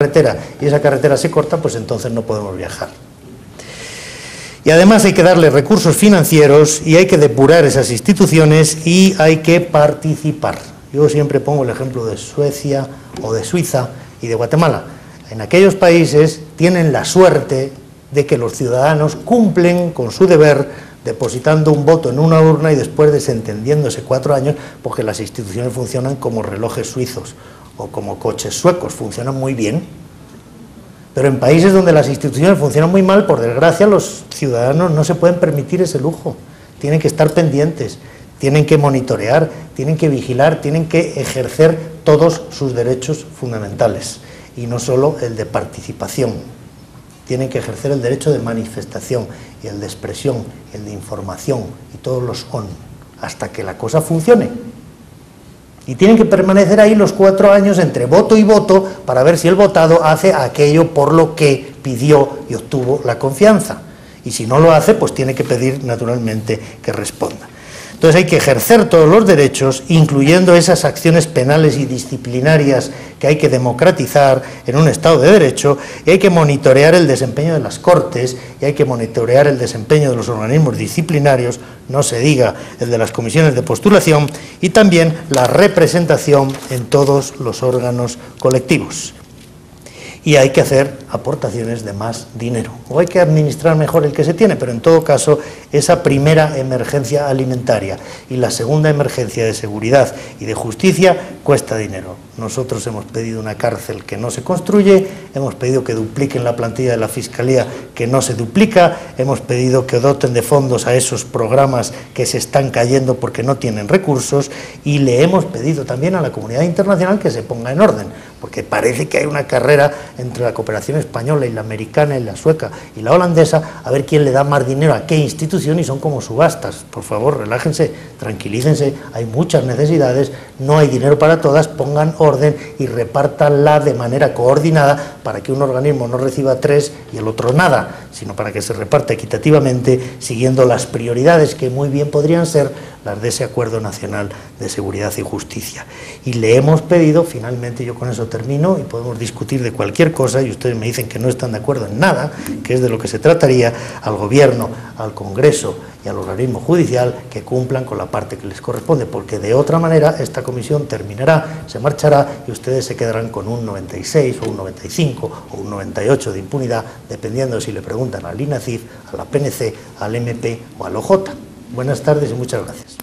carretera y esa carretera se corta, pues entonces no podemos viajar. Y además hay que darle recursos financieros y hay que depurar esas instituciones y hay que participar. Yo siempre pongo el ejemplo de Suecia o de Suiza y de Guatemala. En aquellos países tienen la suerte de que los ciudadanos cumplen con su deber depositando un voto en una urna y después desentendiéndose 4 años, porque las instituciones funcionan como relojes suizos o como coches suecos, funcionan muy bien. Pero en países donde las instituciones funcionan muy mal, por desgracia, los ciudadanos no se pueden permitir ese lujo. Tienen que estar pendientes, tienen que monitorear, tienen que vigilar, tienen que ejercer todos sus derechos fundamentales y no solo el de participación. Tienen que ejercer el derecho de manifestación y el de expresión, el de información y todos los son, hasta que la cosa funcione. Y tienen que permanecer ahí los 4 años entre voto y voto para ver si el votado hace aquello por lo que pidió y obtuvo la confianza. Y si no lo hace, pues tiene que pedir naturalmente que responda. Entonces hay que ejercer todos los derechos, incluyendo esas acciones penales y disciplinarias que hay que democratizar en un Estado de Derecho, y hay que monitorear el desempeño de las Cortes, y hay que monitorear el desempeño de los organismos disciplinarios, no se diga el de las comisiones de postulación, y también la representación en todos los órganos colectivos. Y hay que hacer aportaciones de más dinero, o hay que administrar mejor el que se tiene, pero en todo caso esa primera emergencia alimentaria y la segunda emergencia de seguridad y de justicia cuesta dinero. Nosotros hemos pedido una cárcel que no se construye, hemos pedido que dupliquen la plantilla de la Fiscalía que no se duplica, hemos pedido que doten de fondos a esos programas que se están cayendo porque no tienen recursos, y le hemos pedido también a la comunidad internacional que se ponga en orden, porque parece que hay una carrera entre la cooperación española y la americana y la sueca y la holandesa a ver quién le da más dinero a qué institución, y son como subastas. Por favor, relájense, tranquilícense, hay muchas necesidades, no hay dinero para todas, pongan orden y repártanla de manera coordinada para que un organismo no reciba 3 y el otro nada, sino para que se reparta equitativamente siguiendo las prioridades que muy bien podrían ser las de ese Acuerdo Nacional de Seguridad y Justicia. Y le hemos pedido, finalmente yo con eso termino y podemos discutir de cualquier cosa y ustedes me dicen que no están de acuerdo en nada, que es de lo que se trataría, al Gobierno, al Congreso y al organismo judicial que cumplan con la parte que les corresponde, porque de otra manera esta comisión terminará, se marchará y ustedes se quedarán con un 96 o un 95 o un 98 de impunidad, dependiendo si le preguntan al INACIF, a la PNC, al MP o al OJ. Buenas tardes y muchas gracias.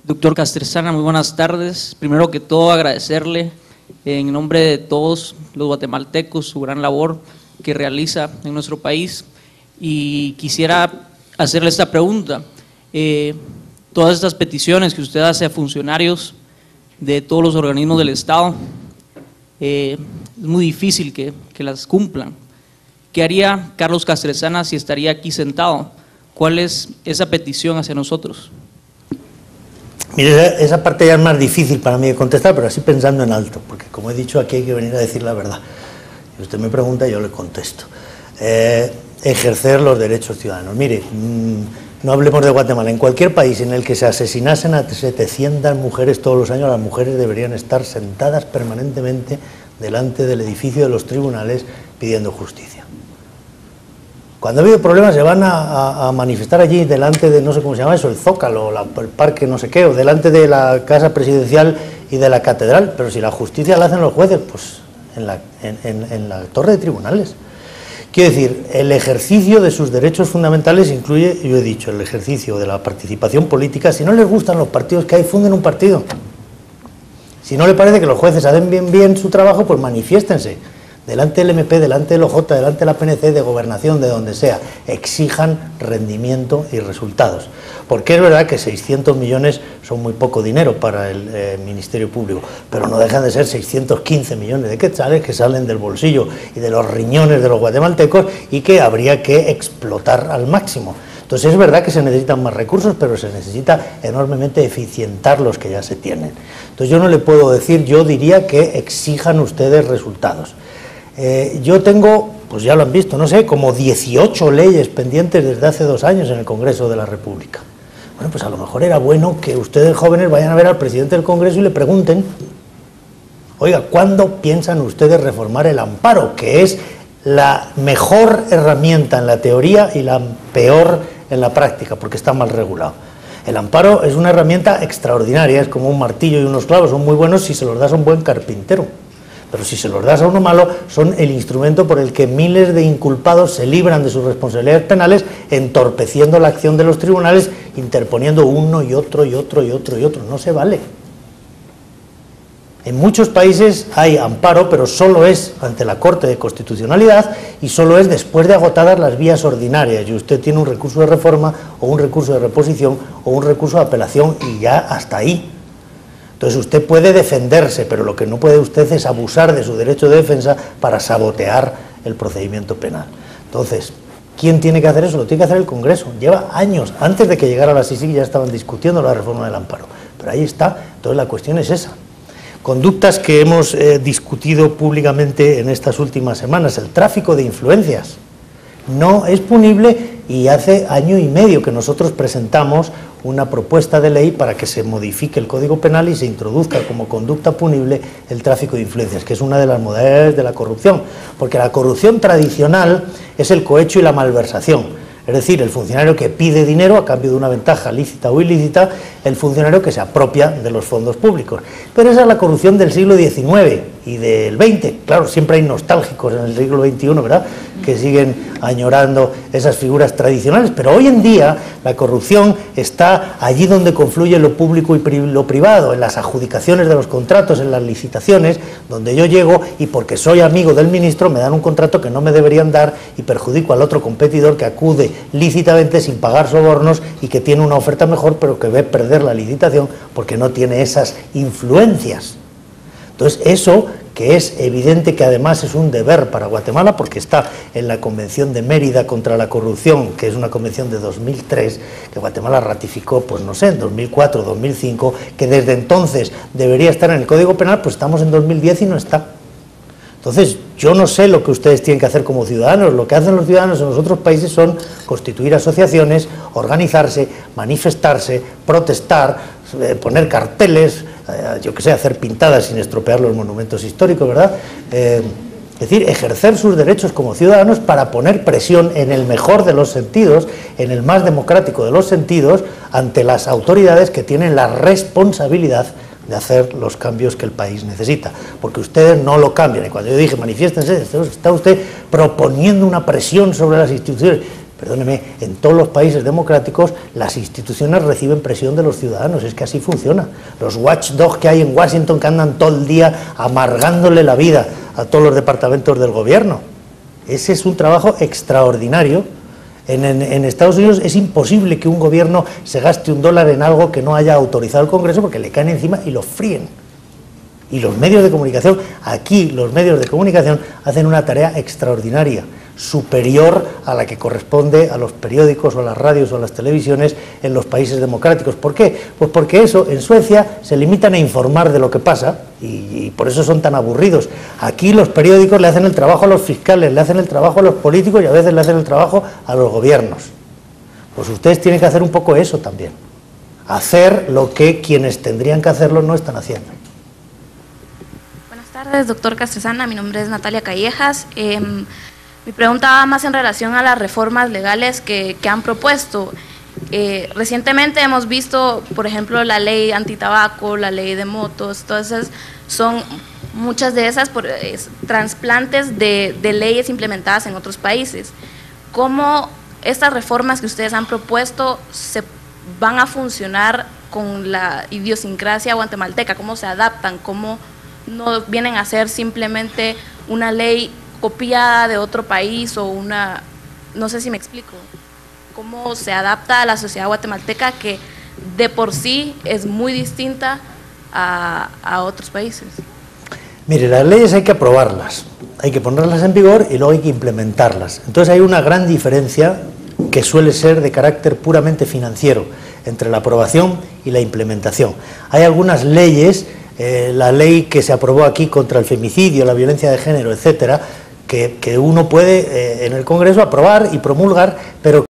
Doctor Castresana, muy buenas tardes. Primero que todo, agradecerle en nombre de todos los guatemaltecos su gran labor que realiza en nuestro país, y quisiera hacerle esta pregunta. Todas estas peticiones que usted hace a funcionarios de todos los organismos del Estado, es muy difícil que las cumplan. ¿Qué haría Carlos Castresana si estaría aquí sentado? ¿Cuál es esa petición hacia nosotros? Mire, esa parte ya es más difícil para mí de contestar, pero así pensando en alto, porque como he dicho, aquí hay que venir a decir la verdad. Si usted me pregunta, yo le contesto. Ejercer los derechos ciudadanos. Mire, no hablemos de Guatemala. En cualquier país en el que se asesinasen a 700 mujeres todos los años, las mujeres deberían estar sentadas permanentemente delante del edificio de los tribunales pidiendo justicia. Cuando ha habido problemas se van a manifestar allí delante de, no sé cómo se llama eso, el Zócalo, el parque no sé qué, o delante de la casa presidencial y de la catedral, pero si la justicia la hacen los jueces, pues en la torre de tribunales. Quiero decir, el ejercicio de sus derechos fundamentales incluye, yo he dicho, el ejercicio de la participación política. Si no les gustan los partidos que hay, funden un partido. Si no le parece que los jueces hacen bien su trabajo, pues manifiéstense. Delante del MP, delante del OJ, delante de la PNC, de Gobernación, de donde sea, exijan rendimiento y resultados. Porque es verdad que 600 millones son muy poco dinero para el Ministerio Público, pero no dejan de ser 615 millones de quetzales que salen del bolsillo y de los riñones de los guatemaltecos y que habría que explotar al máximo. Entonces es verdad que se necesitan más recursos, pero se necesita enormemente eficientar los que ya se tienen. Entonces yo no le puedo decir, yo diría que exijan ustedes resultados. Yo tengo pues ya lo han visto, no sé, como 18 leyes pendientes desde hace 2 años en el Congreso de la República. Bueno, pues a lo mejor era bueno que ustedes jóvenes vayan a ver al presidente del Congreso y le pregunten, oiga, ¿cuándo piensan ustedes reformar el amparo? Que es la mejor herramienta en la teoría y la peor en la práctica, porque está mal regulado. El amparo es una herramienta extraordinaria, es como un martillo y unos clavos, son muy buenos si se los das a un buen carpintero, pero si se los das a uno malo, son el instrumento por el que miles de inculpados se libran de sus responsabilidades penales, entorpeciendo la acción de los tribunales, interponiendo uno y otro y otro y otro y otro. No se vale. En muchos países hay amparo, pero solo es ante la Corte de Constitucionalidad y solo es después de agotadas las vías ordinarias y usted tiene un recurso de reforma o un recurso de reposición o un recurso de apelación y ya hasta ahí. Entonces usted puede defenderse, pero lo que no puede usted es abusar de su derecho de defensa para sabotear el procedimiento penal. Entonces, ¿quién tiene que hacer eso? Lo tiene que hacer el Congreso. Lleva años, antes de que llegara la CICIG ya estaban discutiendo la reforma del amparo, pero ahí está. Entonces la cuestión es esa. Conductas que hemos discutido públicamente en estas últimas semanas, el tráfico de influencias, no es punible y hace 1 año y medio que nosotros presentamos una propuesta de ley para que se modifique el Código Penal y se introduzca como conducta punible el tráfico de influencias, que es una de las modalidades de la corrupción, porque la corrupción tradicional es el cohecho y la malversación. Es decir, el funcionario que pide dinero a cambio de una ventaja lícita o ilícita, el funcionario que se apropia de los fondos públicos. Pero esa es la corrupción del siglo XIX y del XX. Claro, siempre hay nostálgicos en el siglo XXI, ¿verdad?, que siguen añorando esas figuras tradicionales. Pero hoy en día la corrupción está allí donde confluye lo público y lo privado, en las adjudicaciones de los contratos, en las licitaciones, donde yo llego y porque soy amigo del ministro me dan un contrato que no me deberían dar y perjudico al otro competidor que acude lícitamente sin pagar sobornos y que tiene una oferta mejor pero que ve perder la licitación porque no tiene esas influencias. Entonces eso, que es evidente que además es un deber para Guatemala porque está en la Convención de Mérida contra la corrupción, que es una convención de 2003 que Guatemala ratificó, pues no sé, en 2004, 2005, que desde entonces debería estar en el Código Penal, pues estamos en 2010 y no está. Entonces, yo no sé lo que ustedes tienen que hacer como ciudadanos. Lo que hacen los ciudadanos en los otros países son constituir asociaciones, organizarse, manifestarse, protestar, poner carteles, yo que sé, hacer pintadas sin estropear los monumentos históricos, ¿verdad? Es decir, ejercer sus derechos como ciudadanos para poner presión en el mejor de los sentidos, en el más democrático de los sentidos, ante las autoridades que tienen la responsabilidad de hacer los cambios que el país necesita, porque ustedes no lo cambian. Y cuando yo dije manifiéstense, está usted proponiendo una presión sobre las instituciones. Perdóneme, en todos los países democráticos las instituciones reciben presión de los ciudadanos, es que así funciona. Los watchdogs que hay en Washington que andan todo el día amargándole la vida a todos los departamentos del gobierno. Ese es un trabajo extraordinario. En Estados Unidos es imposible que un gobierno se gaste $1 en algo que no haya autorizado el Congreso porque le caen encima y lo fríen. Y los medios de comunicación, aquí los medios de comunicación hacen una tarea extraordinaria, superior a la que corresponde a los periódicos o a las radios o a las televisiones en los países democráticos. ¿Por qué? Pues porque eso, en Suecia se limitan a informar de lo que pasa y por eso son tan aburridos. Aquí los periódicos le hacen el trabajo a los fiscales, le hacen el trabajo a los políticos y a veces le hacen el trabajo a los gobiernos. Pues ustedes tienen que hacer un poco eso también, hacer lo que quienes tendrían que hacerlo no están haciendo. Buenas tardes, doctor Castresana, mi nombre es Natalia Callejas. Mi pregunta va más en relación a las reformas legales que han propuesto. Recientemente hemos visto, por ejemplo, la ley antitabaco, la ley de motos, todas esas son, muchas de esas trasplantes de leyes implementadas en otros países. ¿Cómo estas reformas que ustedes han propuesto se van a funcionar con la idiosincrasia guatemalteca? ¿Cómo se adaptan? ¿Cómo no vienen a ser simplemente una ley copiada de otro país o una, no sé si me explico, cómo se adapta a la sociedad guatemalteca que de por sí es muy distinta a otros países? Mire, las leyes hay que aprobarlas, hay que ponerlas en vigor y luego hay que implementarlas. Entonces hay una gran diferencia que suele ser de carácter puramente financiero entre la aprobación y la implementación. Hay algunas leyes, la ley que se aprobó aquí contra el femicidio, la violencia de género, etcétera, que uno puede en el Congreso aprobar y promulgar, pero